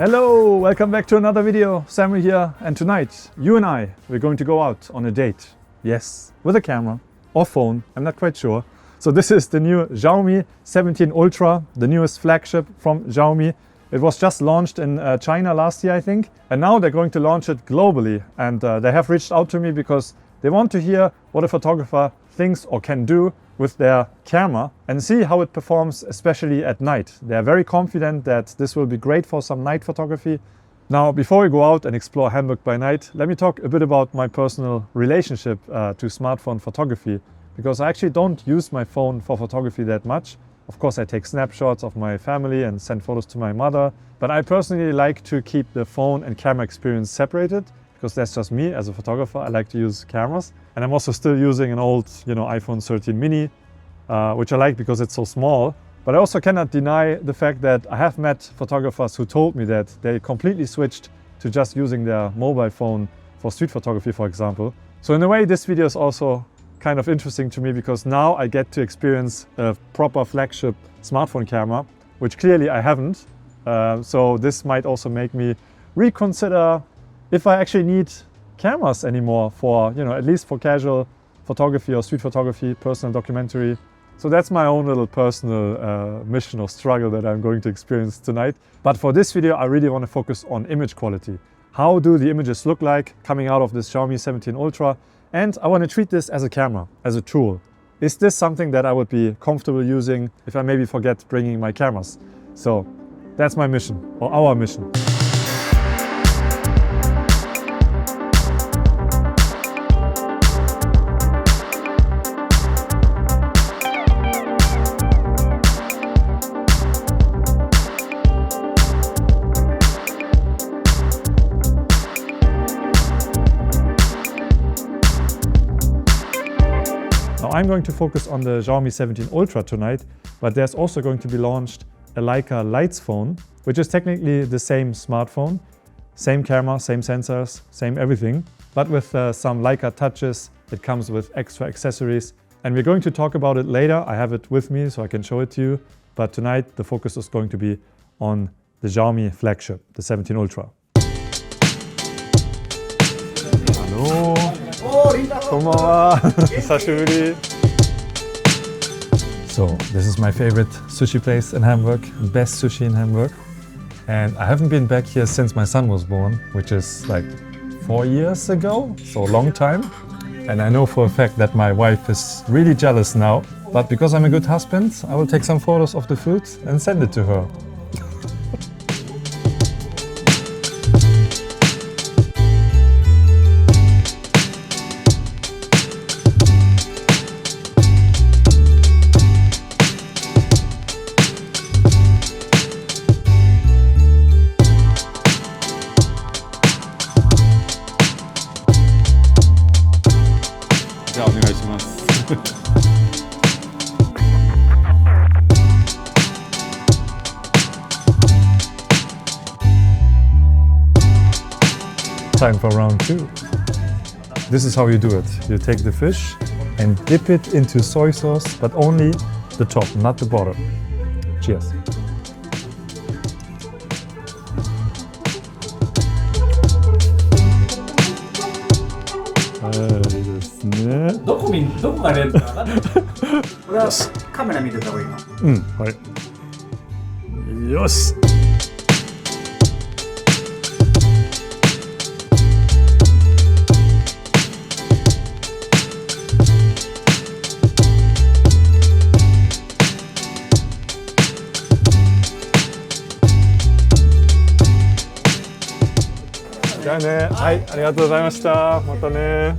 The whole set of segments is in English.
Hello, welcome back to another video. Samuel here, and tonight you and we're going to go out on a date. Yes, with a camera or phone, I'm not quite sure. So this is the new Xiaomi 17 Ultra, the newest flagship from Xiaomi. It was just launched in China last year, I think, and now they're going to launch it globally. And they have reached out to me because they want to hear what a photographer thinks or can do with their camera and see how it performs, especially at night. They are very confident that this will be great for some night photography. Now, before we go out and explore Hamburg by night, let me talk a bit about my personal relationship to smartphone photography, because I actually don't use my phone for photography that much. Of course, I take snapshots of my family and send photos to my mother, but I personally like to keep the phone and camera experience separated, because that's just me as a photographer. I like to use cameras. And I'm also still using an old, iPhone 13 mini, which I like because it's so small. But I also cannot deny the fact that I have met photographers who told me that they completely switched to just using their mobile phone for street photography, for example. So in a way, this video is also kind of interesting to me because now I get to experience a proper flagship smartphone camera, which clearly I haven't. So this might also make me reconsider if I actually need cameras anymore for, at least for casual photography or street photography, personal documentary. So that's my own little personal mission or struggle that I'm going to experience tonight. But for this video, I really want to focus on image quality. How do the images look like coming out of this Xiaomi 17 Ultra? And I want to treat this as a camera, as a tool. Is this something that I would be comfortable using if I maybe forget bringing my cameras? So that's my mission, or our mission. I'm going to focus on the Xiaomi 17 Ultra tonight, but there's also going to be launched a Leica Leitzphone, which is technically the same smartphone, same camera, same sensors, same everything, but with some Leica touches. It comes with extra accessories, and we're going to talk about it later. I have it with me so I can show it to you, but tonight the focus is going to be on the Xiaomi flagship, the 17 Ultra. Hello. こんばんは。久しぶり。So, this is my favorite sushi place in Hamburg, best sushi in Hamburg. And I haven't been back here since my son was born, which is like 4 years ago, so a long time. And I know for a fact that my wife is really jealous now. But because I'm a good husband, I will take some photos of the food and send it to her. Time for round 2. This is how you do it. You take the fish and dip it into soy sauce, but only the top, not the bottom. Cheers. Yes. じゃあね。はい、ありがとうございました。またね。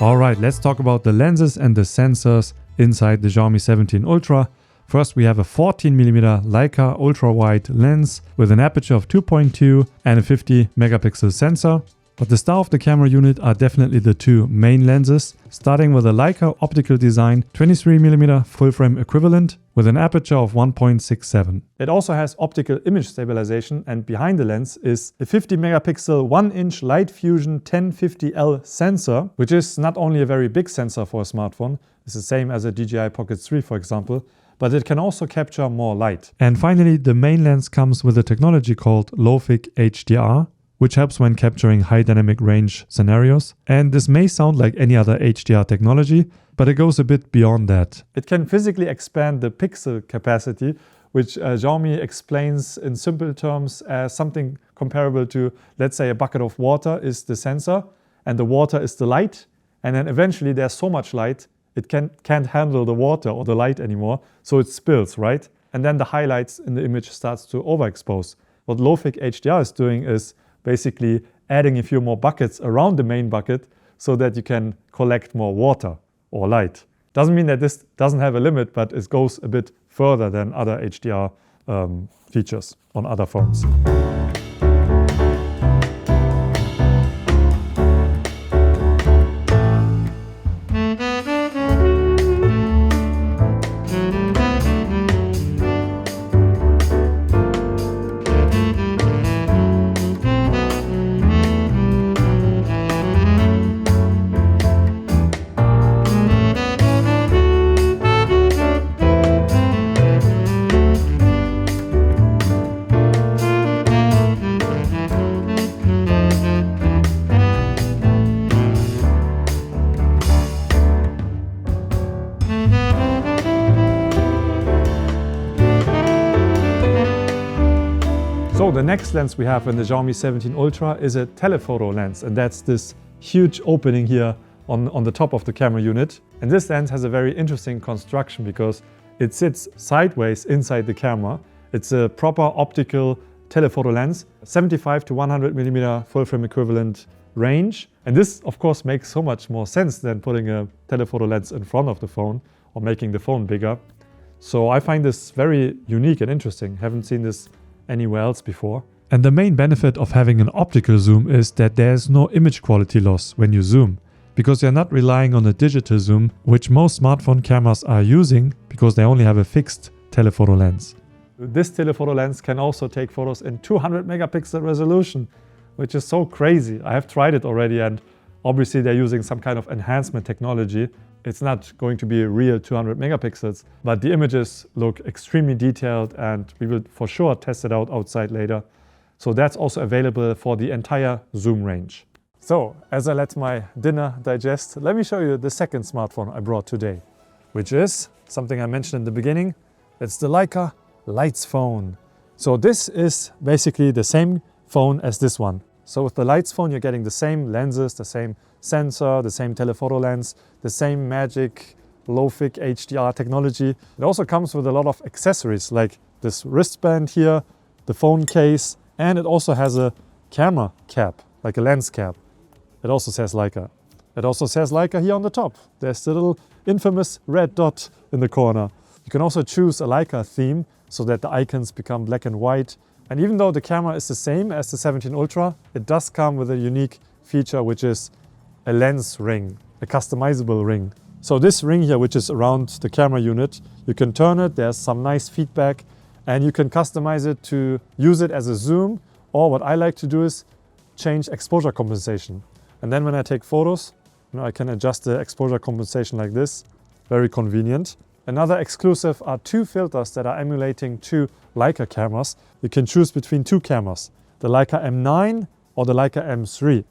Alright, let's talk about the lenses and the sensors inside the Xiaomi 17 Ultra. First, we have a 14mm Leica ultra-wide lens with an aperture of 2.2 and a 50 megapixel sensor. But the star of the camera unit are definitely the two main lenses, starting with a Leica optical design 23mm full-frame equivalent with an aperture of 1.67. It also has optical image stabilization, and behind the lens is a 50 megapixel 1-inch light fusion 1050L sensor, which is not only a very big sensor for a smartphone, it's the same as a DJI Pocket 3 for example, but it can also capture more light. And finally, the main lens comes with a technology called Lofic HDR, which helps when capturing high dynamic range scenarios. And this may sound like any other HDR technology, but it goes a bit beyond that. It can physically expand the pixel capacity, which Xiaomi explains in simple terms as something comparable to, let's say, a bucket of water is the sensor and the water is the light. And then eventually there's so much light, it can't handle the water or the light anymore, so it spills, right? And then the highlights in the image starts to overexpose. What Lofic HDR is doing is basically adding a few more buckets around the main bucket so that you can collect more water or light. Doesn't mean that this doesn't have a limit, but it goes a bit further than other HDR features on other phones. So the next lens we have in the Xiaomi 17 Ultra is a telephoto lens, and that's this huge opening here on the top of the camera unit. And this lens has a very interesting construction because it sits sideways inside the camera. It's a proper optical telephoto lens, 75 to 100 millimeter full frame equivalent range. And this of course makes so much more sense than putting a telephoto lens in front of the phone or making the phone bigger. So I find this very unique and interesting. Haven't seen this anywhere else before. And the main benefit of having an optical zoom is that there's no image quality loss when you zoom, because you're not relying on a digital zoom, which most smartphone cameras are using because they only have a fixed telephoto lens. This telephoto lens can also take photos in 200 megapixel resolution, which is so crazy. I have tried it already, and obviously they're using some kind of enhancement technology. It's not going to be a real 200 megapixels, but the images look extremely detailed, and we will for sure test it out outside later. So that's also available for the entire zoom range. So as I let my dinner digest, let me show you the second smartphone I brought today, which is something I mentioned in the beginning. It's the Leica Leitzphone. So this is basically the same phone as this one. So with the Leitzphone, you're getting the same lenses, the same sensor, the same telephoto lens, the same magic Lofic HDR technology. It also comes with a lot of accessories like this wristband here, the phone case, and it also has a camera cap, like a lens cap. It also says Leica. It also says Leica here on the top. There's the little infamous red dot in the corner. You can also choose a Leica theme so that the icons become black and white. And even though the camera is the same as the 17 Ultra, it does come with a unique feature, which is a lens ring, a customizable ring. So this ring here, which is around the camera unit, you can turn it, there's some nice feedback, and you can customize it to use it as a zoom, or what I like to do is change exposure compensation. And then when I take photos, I can adjust the exposure compensation like this. Very convenient. Another exclusive are two filters that are emulating two Leica cameras. You can choose between two cameras, the Leica M9 or the Leica M3.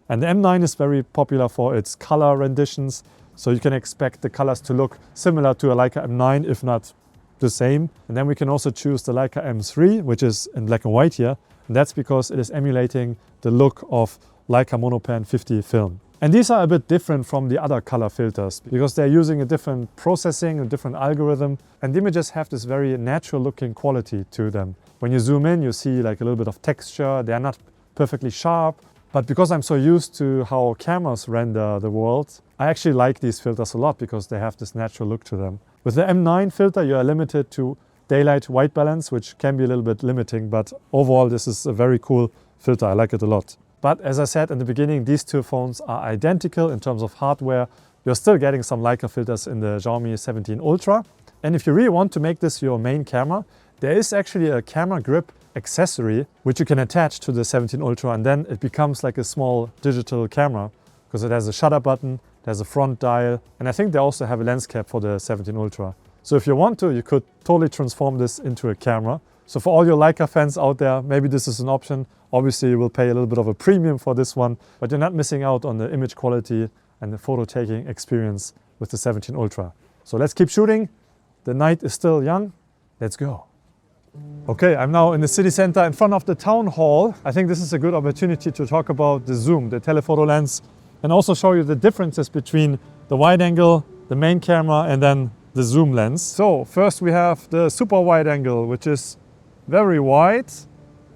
And the M9 is very popular for its color renditions, so you can expect the colors to look similar to a Leica M9, if not the same. And then we can also choose the Leica M3, which is in black and white here. And that's because it is emulating the look of Leica Monopan 50 film. And these are a bit different from the other color filters because they're using a different processing, a different algorithm, and the images have this very natural looking quality to them. When you zoom in, you see like a little bit of texture. They are not perfectly sharp, but because I'm so used to how cameras render the world, I actually like these filters a lot because they have this natural look to them. With the M9 filter, you are limited to daylight white balance, which can be a little bit limiting, but overall this is a very cool filter. I like it a lot. But as I said in the beginning, these two phones are identical in terms of hardware. You're still getting some Leica filters in the Xiaomi 17 Ultra. And if you really want to make this your main camera, there is actually a camera grip accessory which you can attach to the 17 Ultra, and then it becomes like a small digital camera because it has a shutter button, there's a front dial, and I think they also have a lens cap for the 17 Ultra. So if you want to, you could totally transform this into a camera. So for all your Leica fans out there, maybe this is an option. Obviously you will pay a little bit of a premium for this one, but you're not missing out on the image quality and the photo taking experience with the 17 Ultra. So let's keep shooting. The night is still young. Let's go. Okay, I'm now in the city center in front of the town hall. I think this is a good opportunity to talk about the zoom, the telephoto lens, and also show you the differences between the wide angle, the main camera, and then the zoom lens. So first we have the super wide angle, which is very wide,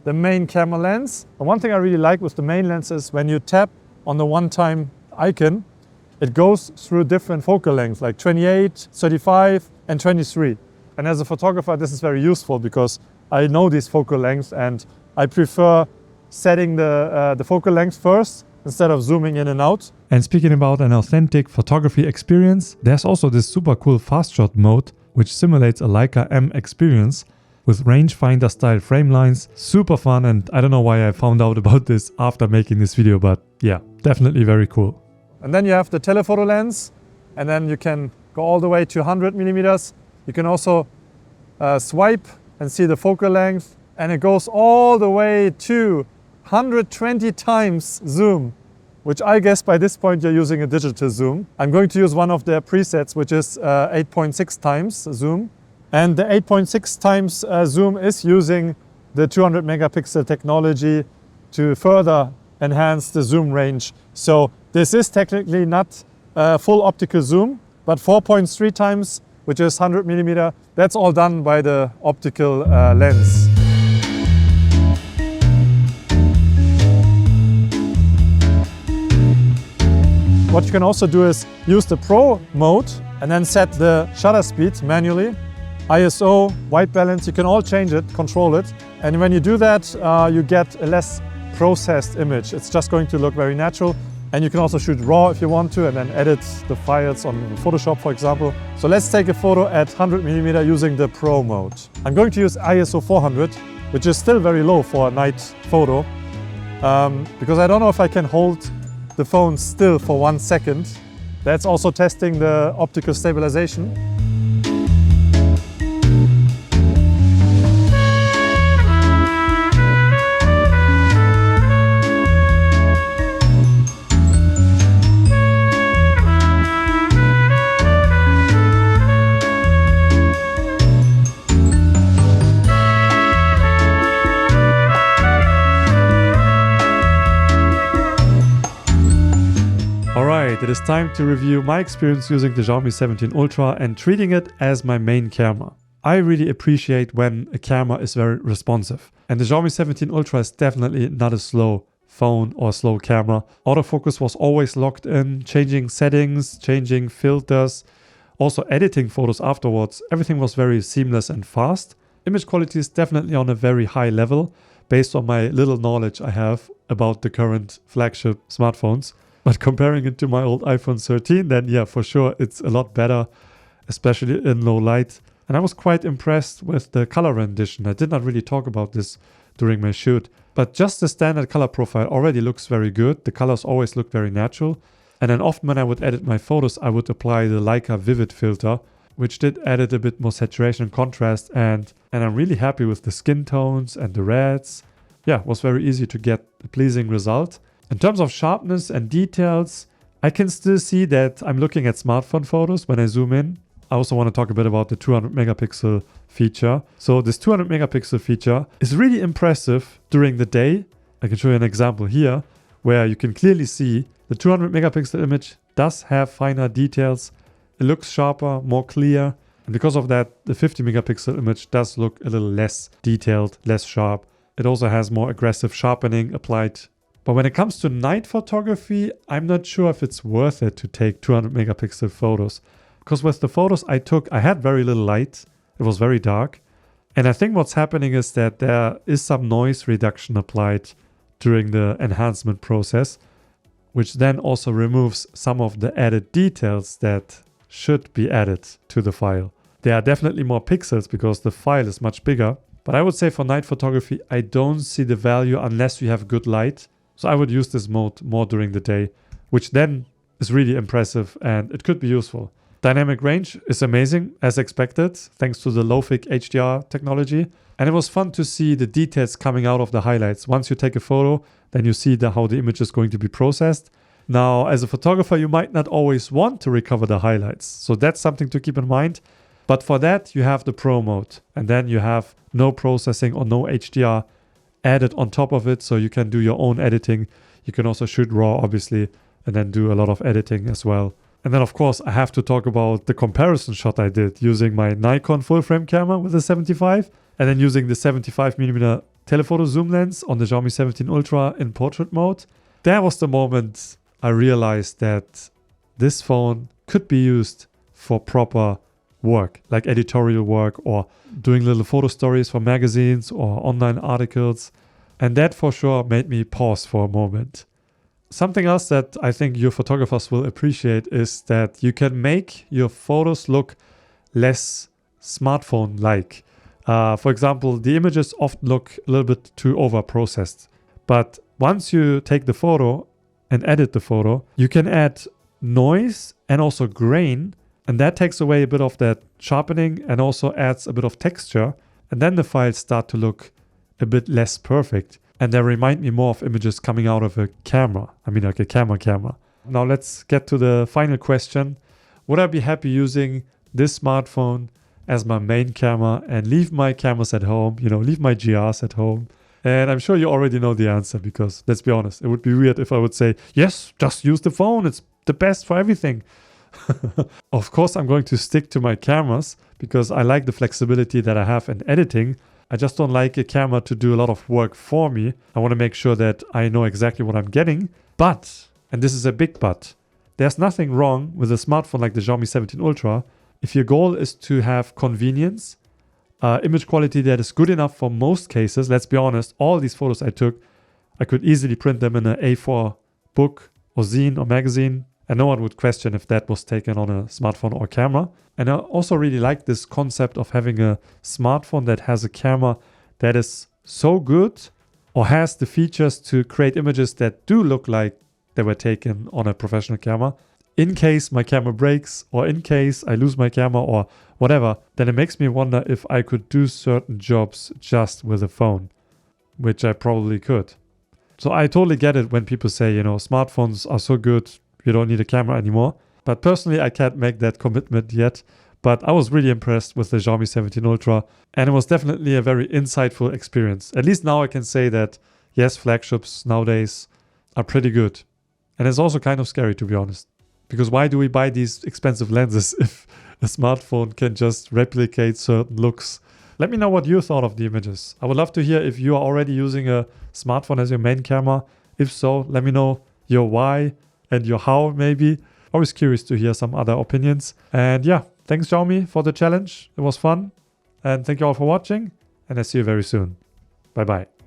the main camera lens. And one thing I really like with the main lens is when you tap on the one-time icon, it goes through different focal lengths like 28, 35 and 23. And as a photographer, this is very useful because I know these focal lengths and I prefer setting the focal length first instead of zooming in and out. And speaking about an authentic photography experience, there's also this super cool Fastshot mode, which simulates a Leica M experience with rangefinder style frame lines. Super fun, and I don't know why I found out about this after making this video, but yeah, definitely very cool. And then you have the telephoto lens, and then you can go all the way to 100 millimeters. You can also swipe and see the focal length, and it goes all the way to 120 times zoom, which I guess by this point you're using a digital zoom. I'm going to use one of their presets, which is 8.6 times zoom. And the 8.6 times zoom is using the 200 megapixel technology to further enhance the zoom range. So this is technically not full optical zoom, but 4.3 times, which is 100 millimeter, that's all done by the optical lens. What you can also do is use the Pro mode and then set the shutter speed manually. ISO, white balance, you can all change it, control it. And when you do that, you get a less processed image. It's just going to look very natural. And you can also shoot RAW if you want to and then edit the files on Photoshop, for example. So let's take a photo at 100 millimeter using the Pro mode. I'm going to use ISO 400, which is still very low for a night photo, because I don't know if I can hold the phone still for 1 second. That's also testing the optical stabilization. It is time to review my experience using the Xiaomi 17 Ultra and treating it as my main camera. I really appreciate when a camera is very responsive. And the Xiaomi 17 Ultra is definitely not a slow phone or slow camera. Autofocus was always locked in, changing settings, changing filters, also editing photos afterwards. Everything was very seamless and fast. Image quality is definitely on a very high level based on my little knowledge I have about the current flagship smartphones. But comparing it to my old iPhone 13, then yeah, for sure, it's a lot better, especially in low light. And I was quite impressed with the color rendition. I did not really talk about this during my shoot, but just the standard color profile already looks very good. The colors always look very natural. And then often when I would edit my photos, I would apply the Leica Vivid filter, which did add a bit more saturation and contrast. And I'm really happy with the skin tones and the reds. Yeah, it was very easy to get a pleasing result. In terms of sharpness and details, I can still see that I'm looking at smartphone photos when I zoom in. I also want to talk a bit about the 200 megapixel feature. So this 200 megapixel feature is really impressive during the day. I can show you an example here where you can clearly see the 200 megapixel image does have finer details. It looks sharper, more clear. And because of that, the 50 megapixel image does look a little less detailed, less sharp. It also has more aggressive sharpening applied. But when it comes to night photography, I'm not sure if it's worth it to take 200 megapixel photos. Because with the photos I took, I had very little light. It was very dark. And I think what's happening is that there is some noise reduction applied during the enhancement process, which then also removes some of the added details that should be added to the file. There are definitely more pixels because the file is much bigger. But I would say for night photography, I don't see the value unless you have good light. So I would use this mode more during the day, which then is really impressive and it could be useful. Dynamic range is amazing, as expected, thanks to the Lofic HDR technology. And it was fun to see the details coming out of the highlights. Once you take a photo, then you see how the image is going to be processed. Now, as a photographer, you might not always want to recover the highlights. So that's something to keep in mind. But for that, you have the Pro mode. And then you have no processing or no HDR added on top of it. So you can do your own editing. You can also shoot RAW, obviously, and then do a lot of editing as well. And then, of course, I have to talk about the comparison shot I did using my Nikon full frame camera with the 75 and then using the 75mm telephoto zoom lens on the Xiaomi 17 Ultra in portrait mode. That was the moment I realized that this phone could be used for proper work, like editorial work or doing little photo stories for magazines or online articles. And that for sure made me pause for a moment. Something else that I think your photographers will appreciate is that you can make your photos look less smartphone-like. For example, the images often look a little bit too over-processed. But once you take the photo and edit the photo, you can add noise and also grain, and that takes away a bit of that sharpening and also adds a bit of texture. And then the files start to look a bit less perfect. And they remind me more of images coming out of a camera. I mean, like a camera. Now let's get to the final question. Would I be happy using this smartphone as my main camera and leave my cameras at home, leave my GRs at home? And I'm sure you already know the answer because, let's be honest, it would be weird if I would say, yes, just use the phone. It's the best for everything. Of course, I'm going to stick to my cameras because I like the flexibility that I have in editing. I just don't like a camera to do a lot of work for me. I want to make sure that I know exactly what I'm getting. But, and this is a big but, there's nothing wrong with a smartphone like the Xiaomi 17 Ultra. If your goal is to have convenience, image quality that is good enough for most cases, let's be honest, all these photos I took, I could easily print them in an A4 book or zine or magazine. And no one would question if that was taken on a smartphone or camera. And I also really like this concept of having a smartphone that has a camera that is so good or has the features to create images that do look like they were taken on a professional camera. In case my camera breaks or in case I lose my camera or whatever, then it makes me wonder if I could do certain jobs just with a phone, which I probably could. So I totally get it when people say, smartphones are so good, you don't need a camera anymore. But personally, I can't make that commitment yet. But I was really impressed with the Xiaomi 17 Ultra. And it was definitely a very insightful experience. At least now I can say that, yes, flagships nowadays are pretty good. And it's also kind of scary, to be honest. Because why do we buy these expensive lenses if a smartphone can just replicate certain looks? Let me know what you thought of the images. I would love to hear if you are already using a smartphone as your main camera. If so, let me know your why and your how maybe. Always curious to hear some other opinions. And yeah, thanks Xiaomi for the challenge. It was fun. And thank you all for watching. And I see you very soon. Bye bye.